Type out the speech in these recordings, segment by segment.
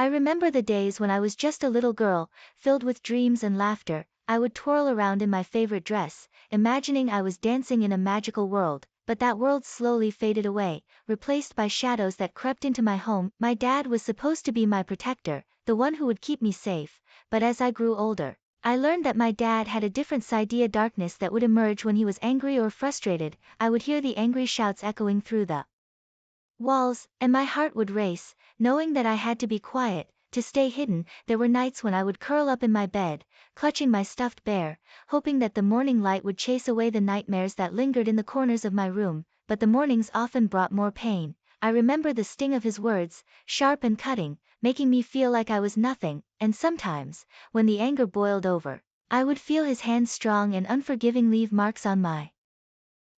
I remember the days when I was just a little girl, filled with dreams and laughter. I would twirl around in my favorite dress, imagining I was dancing in a magical world, but that world slowly faded away, replaced by shadows that crept into my home. My dad was supposed to be my protector, the one who would keep me safe, but as I grew older, I learned that my dad had a different side, a darkness that would emerge when he was angry or frustrated. I would hear the angry shouts echoing through the walls, and my heart would race, knowing that I had to be quiet, to stay hidden. There were nights when I would curl up in my bed, clutching my stuffed bear, hoping that the morning light would chase away the nightmares that lingered in the corners of my room, but the mornings often brought more pain. I remember the sting of his words, sharp and cutting, making me feel like I was nothing, and sometimes, when the anger boiled over, I would feel his hands strong and unforgiving leave marks on my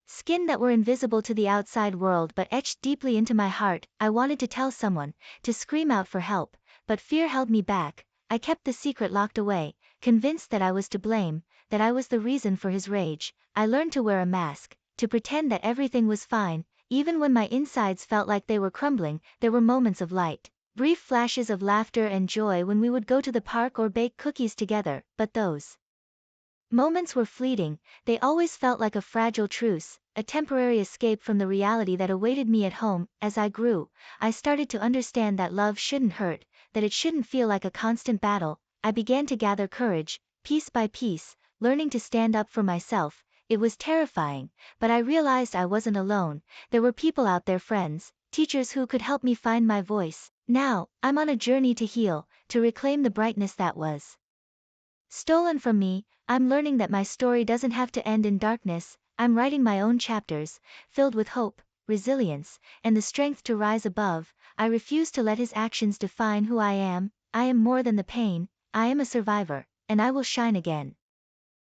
skin that were invisible to the outside world but etched deeply into my heart. I wanted to tell someone, to scream out for help, but fear held me back. I kept the secret locked away, convinced that I was to blame, that I was the reason for his rage. I learned to wear a mask, to pretend that everything was fine, even when my insides felt like they were crumbling. There were moments of light, brief flashes of laughter and joy when we would go to the park or bake cookies together, but those moments were fleeting. They always felt like a fragile truce, a temporary escape from the reality that awaited me at home. As I grew, I started to understand that love shouldn't hurt, that it shouldn't feel like a constant battle. I began to gather courage, piece by piece, learning to stand up for myself. It was terrifying, but I realized I wasn't alone. There were people out there, friends, teachers who could help me find my voice. Now, I'm on a journey to heal, to reclaim the brightness that was stolen from me. I'm learning that my story doesn't have to end in darkness. I'm writing my own chapters, filled with hope, resilience, and the strength to rise above. I refuse to let his actions define who I am. I am more than the pain. I am a survivor, and I will shine again.